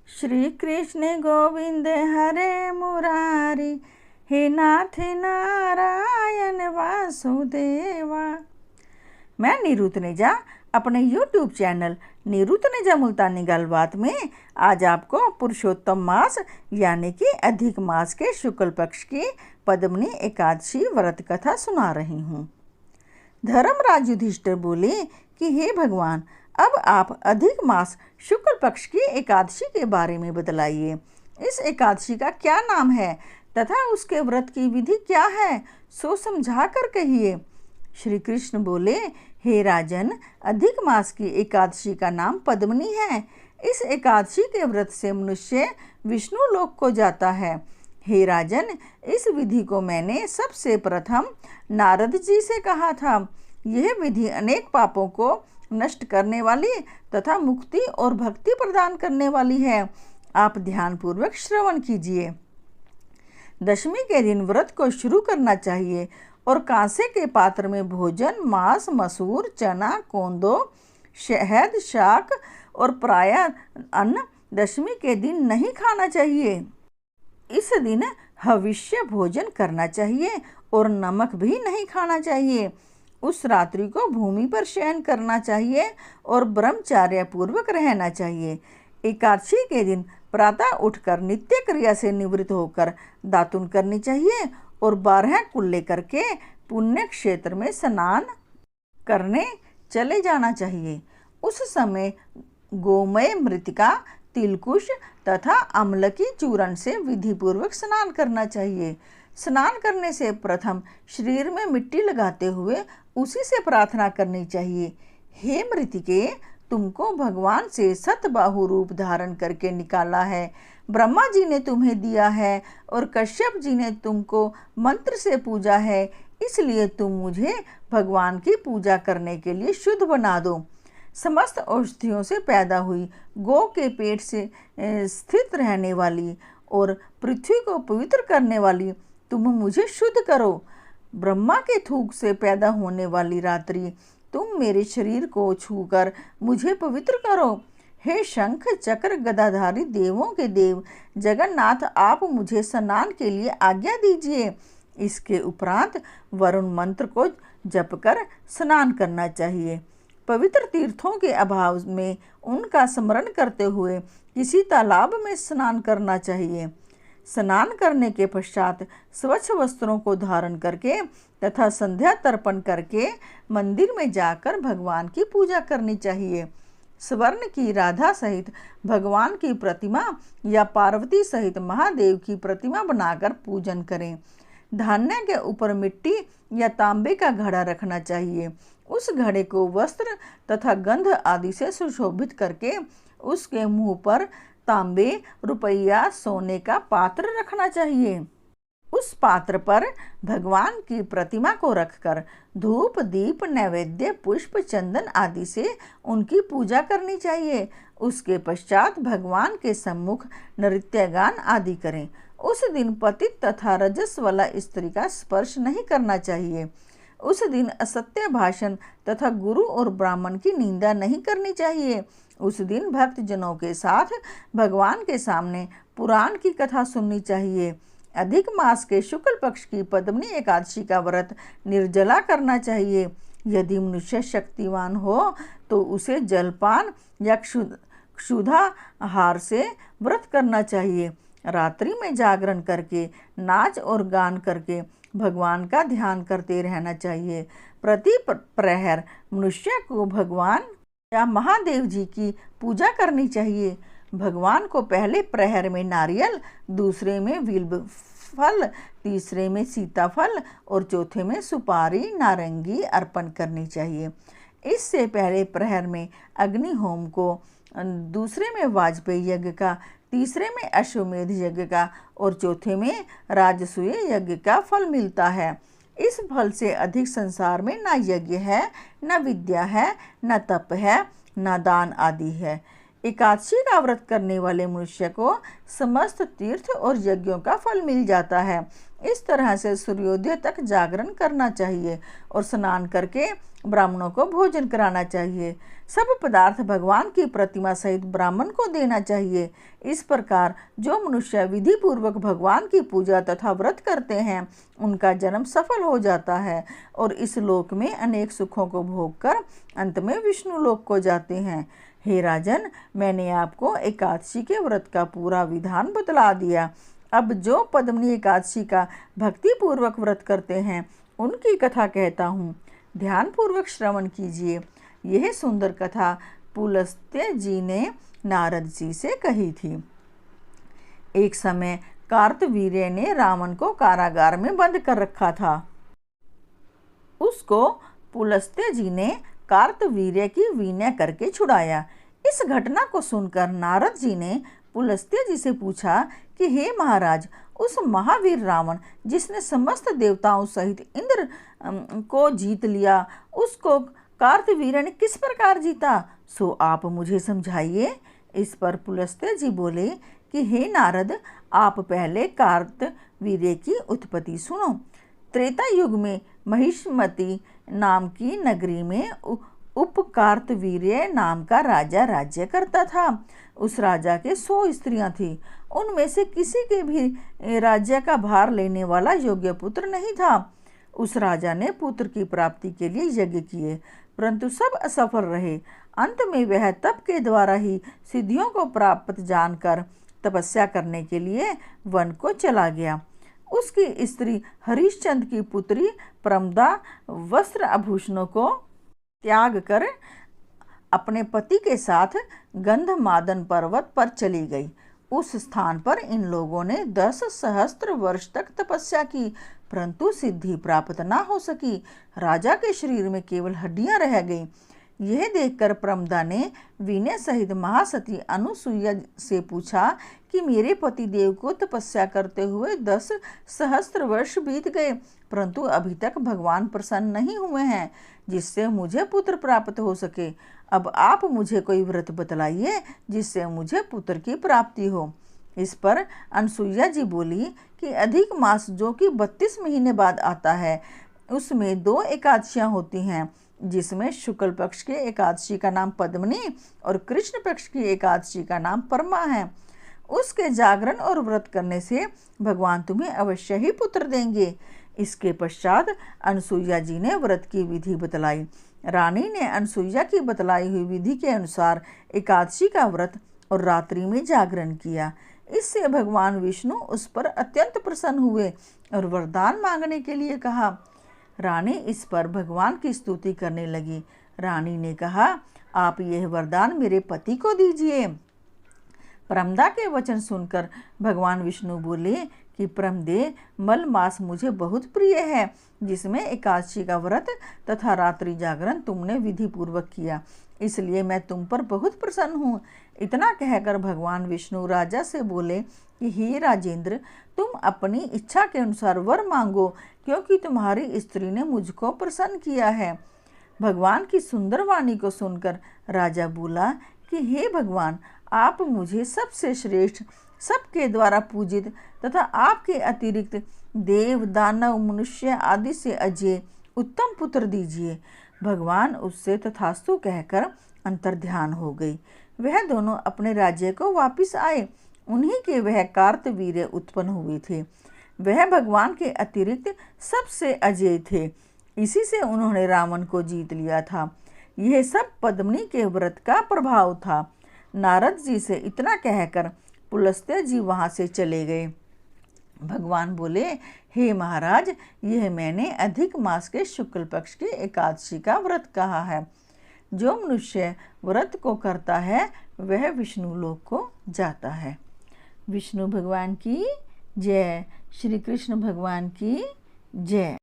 श्री कृष्ण गोविंद हरे मुरारी, हे नाथ नारायण वासुदेवा। मैं नीरू तनेजा अपने YouTube channel Neeru Taneja मुल्तानी गलबात में आज आपको पुरुषोत्तम मास यानी कि अधिक मास के शुक्ल पक्ष की पद्मनी एकादशी व्रत कथा सुना रही हूँ। धर्मराज युधिष्ठिर बोले कि हे भगवान, अब आप अधिक मास शुक्ल पक्ष की एकादशी के बारे में बतलाइए। इस एकादशी का क्या नाम है तथा उसके व्रत की विधि क्या है, सो समझा कर कहिए। श्री कृष्ण बोले, हे राजन, अधिक मास की एकादशी का नाम पद्मनी है। इस एकादशी के व्रत से मनुष्य विष्णु लोक को जाता है। हे राजन, इस विधि को मैंने सबसे प्रथम नारद जी से कहा था। यह विधि अनेक पापों को नष्ट करने वाली तथा मुक्ति और भक्ति प्रदान करने वाली है। आप ध्यानपूर्वक श्रवण कीजिए। दशमी के दिन व्रत को शुरू करना चाहिए और कांसे के पात्र में भोजन मांस, मसूर, चना, कोंदो, शहद, शाक और प्रायः अन्न दशमी के दिन नहीं खाना चाहिए। इस दिन हविष्य भोजन करना चाहिए और नमक भी नहीं खाना चाहिए। उस रात्रि को भूमि पर शयन करना चाहिए और ब्रह्मचर्य पूर्वक रहना चाहिए। एकादशी के दिन प्रातः उठकर नित्य क्रिया से निवृत्त होकर दातुन करनी चाहिए और 12 कुल्ले करके पुण्य क्षेत्र में स्नान करने चले जाना चाहिए। उस समय गोमय मृतिका, तिलकुश तथा अम्लकी चूर्ण से विधिपूर्वक स्नान करना चाहिए। स्नान करने से प्रथम शरीर में मिट्टी लगाते हुए उसी से प्रार्थना करनी चाहिए, हे मृतिके, तुमको भगवान से सतबाहु रूप धारण करके निकाला है। ब्रह्मा जी ने तुम्हें दिया है और कश्यप जी ने तुमको मंत्र से पूजा है, इसलिए तुम मुझे भगवान की पूजा करने के लिए शुद्ध बना दो। समस्त औषधियों से पैदा हुई गौ के पेट से स्थित रहने वाली और पृथ्वी को पवित्र करने वाली तुम मुझे शुद्ध करो। ब्रह्मा के थूक से पैदा होने वाली रात्रि तुम मेरे शरीर को छूकर मुझे पवित्र करो। हे शंख चक्र गदाधारी देवों के देव जगन्नाथ, आप मुझे स्नान के लिए आज्ञा दीजिए। इसके उपरांत वरुण मंत्र को जपकर स्नान करना चाहिए। पवित्र तीर्थों के अभाव में उनका स्मरण करते हुए किसी तालाब में स्नान करना चाहिए। स्नान करने के पश्चात स्वच्छ वस्त्रों को धारण करके तथा संध्या तर्पण करके मंदिर में जाकर भगवान की पूजा करनी चाहिए। स्वर्ण की राधा सहित भगवान की प्रतिमा या पार्वती सहित महादेव की प्रतिमा बनाकर पूजन करें। धान्य के ऊपर मिट्टी या तांबे का घड़ा रखना चाहिए। उस घड़े को वस्त्र तथा गंध आदि से सुशोभित करके उसके मुंह पर तांबे, रुपया, सोने का पात्र रखना चाहिए। उस पात्र पर भगवान की प्रतिमा को रखकर धूप, दीप, नैवेद्य, पुष्प, चंदन आदि से उनकी पूजा करनी चाहिए। उसके पश्चात भगवान के सम्मुख नृत्य गान आदि करें। उस दिन पतित तथा रजस वाला स्त्री का स्पर्श नहीं करना चाहिए। उस दिन असत्य भाषण तथा गुरु और ब्राह्मण की निंदा नहीं करनी चाहिए। उस दिन भक्त जनों के साथ भगवान के सामने पुराण की कथा सुननी चाहिए। अधिक मास के शुक्ल पक्ष की पद्मनी एकादशी का व्रत निर्जला करना चाहिए। यदि मनुष्य शक्तिवान हो तो उसे जलपान या क्षुधाहार से व्रत करना चाहिए। रात्रि में जागरण करके नाच और गान करके भगवान का ध्यान करते रहना चाहिए। प्रति प्रहर मनुष्य को भगवान या महादेव जी की पूजा करनी चाहिए। भगवान को पहले प्रहर में नारियल, दूसरे में बिल्व फल, तीसरे में सीताफल और चौथे में सुपारी, नारंगी अर्पण करनी चाहिए। इससे पहले प्रहर में अग्नि होम को, दूसरे में वाजपेयी यज्ञ का, तीसरे में अश्वमेध यज्ञ का और चौथे में राजसूय यज्ञ का फल मिलता है। इस फल से अधिक संसार में न यज्ञ है, न विद्या है, न तप है, न दान आदि है। एकादशी का व्रत करने वाले मनुष्य को समस्त तीर्थ और यज्ञों का फल मिल जाता है। इस तरह से सूर्योदय तक जागरण करना चाहिए और स्नान करके ब्राह्मणों को भोजन कराना चाहिए। सब पदार्थ भगवान की प्रतिमा सहित ब्राह्मण को देना चाहिए। इस प्रकार जो मनुष्य विधि पूर्वक भगवान की पूजा तथा व्रत करते हैं उनका जन्म सफल हो जाता है और इस लोक में अनेक सुखों को भोग कर अंत में विष्णु लोक को जाते हैं। हे राजन, मैंने आपको एकादशी के व्रत का पूरा विधान बतला दिया। अब जो पद्मनी एकादशी का भक्ति पूर्वक व्रत करते हैं उनकी कथा कहता हूँ, ध्यान पूर्वक श्रवण कीजिए। यह सुंदर कथा पुलस्त्य जी ने नारद जी से कही थी। एक समय कार्तवीर्य ने रावण को कारागार में बंद कर रखा था। उसको पुलस्त्य जी ने कार्तवीर्य की विनय करके छुड़ाया। इस घटना को सुनकर नारद जी ने पुलस्त्य जी से पूछा कि हे महाराज, उस महावीर रावण जिसने समस्त देवताओं सहित इंद्र को जीत लिया, उसको कार्तवीर्य ने किस प्रकार जीता, सो आप मुझे समझाइए। इस पर पुलस्त्य जी बोले कि हे नारद, आप पहले कार्तवीर्य की उत्पत्ति सुनो। त्रेता युग में महिष्मति नाम की नगरी में उपकार्तवीर्य नाम का राजा राज्य करता था। उस राजा के 100 स्त्रियां थीं। उनमें से किसी के भी राज्य का भार लेने वाला योग्य पुत्र नहीं था। उस राजा ने पुत्र की प्राप्ति के लिए यज्ञ किए, परंतु सब असफल रहे। अंत में वह तप के द्वारा ही सिद्धियों को प्राप्त जानकर तपस्या करने के लिए वन को चला गया। उसकी स्त्री हरिश्चंद्र की पुत्री प्रमदा वस्त्र आभूषणों को त्याग कर अपने पति के साथ गंधमादन पर्वत पर चली गई। उस स्थान पर इन लोगों ने 10 सहस्त्र वर्ष तक तपस्या की, परंतु सिद्धि प्राप्त ना हो सकी। राजा के शरीर में केवल हड्डियां रह गईं। यह देखकर प्रमदा ने विनय सहित महासती अनुसुईया से पूछा कि मेरे पति देव को तपस्या करते हुए 10 सहस्त्र वर्ष बीत गए, परंतु अभी तक भगवान प्रसन्न नहीं हुए हैं जिससे मुझे पुत्र प्राप्त हो सके। अब आप मुझे कोई व्रत बतलाइए जिससे मुझे पुत्र की प्राप्ति हो। इस पर अनुसुईया जी बोली कि अधिक मास जो कि 32 महीने बाद आता है, उसमें 2 एकादशियां होती हैं, जिसमें शुक्ल पक्ष के एकादशी का नाम पद्मनी और कृष्ण पक्ष की एकादशी का नाम परमा है। उसके जागरण और व्रत करने से भगवान तुम्हें अवश्य ही पुत्र देंगे। इसके पश्चात अनुसुईया जी ने व्रत की विधि बतलाई। रानी ने अनुसुईया की बतलाई हुई विधि के अनुसार एकादशी का व्रत और रात्रि में जागरण किया। इससे भगवान विष्णु उस पर अत्यंत प्रसन्न हुए और वरदान मांगने के लिए कहा। रानी इस पर भगवान की स्तुति करने लगी। रानी ने कहा, आप यह वरदान मेरे पति को दीजिए। प्रमदा के वचन सुनकर भगवान विष्णु बोले कि प्रमदे, मल मास मुझे बहुत प्रिय है, जिसमें एकादशी का व्रत तथा रात्रि जागरण तुमने विधि पूर्वक किया, इसलिए मैं तुम पर बहुत प्रसन्न हूँ। इतना कहकर भगवान विष्णु राजा से बोले कि हे राजेंद्र, तुम अपनी इच्छा के अनुसार वर मांगो, क्योंकि तुम्हारी स्त्री ने मुझको प्रसन्न किया है। भगवान की सुंदर वाणी को सुनकर राजा बोला कि हे भगवान, आप मुझे सबसे श्रेष्ठ, सबके द्वारा पूजित तथा आपके अतिरिक्त देव, दानव, मनुष्य आदि से अजय उत्तम पुत्र दीजिए। भगवान उससे तथास्तु कहकर अंतर्ध्यान हो गई। वह दोनों अपने राज्य को वापिस आए। उन्हीं के वह कार्तवीर्य उत्पन्न हुए थे। वह भगवान के अतिरिक्त सबसे अजय थे। इसी से उन्होंने रावण को जीत लिया था। यह सब पद्मनी के व्रत का प्रभाव था। नारद जी से इतना कहकर पुलस्त्य जी वहाँ से चले गए। भगवान बोले, हे महाराज, यह मैंने अधिक मास के शुक्ल पक्ष की एकादशी का व्रत कहा है। जो मनुष्य व्रत को करता है वह विष्णु लोक को जाता है। विष्णु भगवान की जय। श्री कृष्ण भगवान की जय।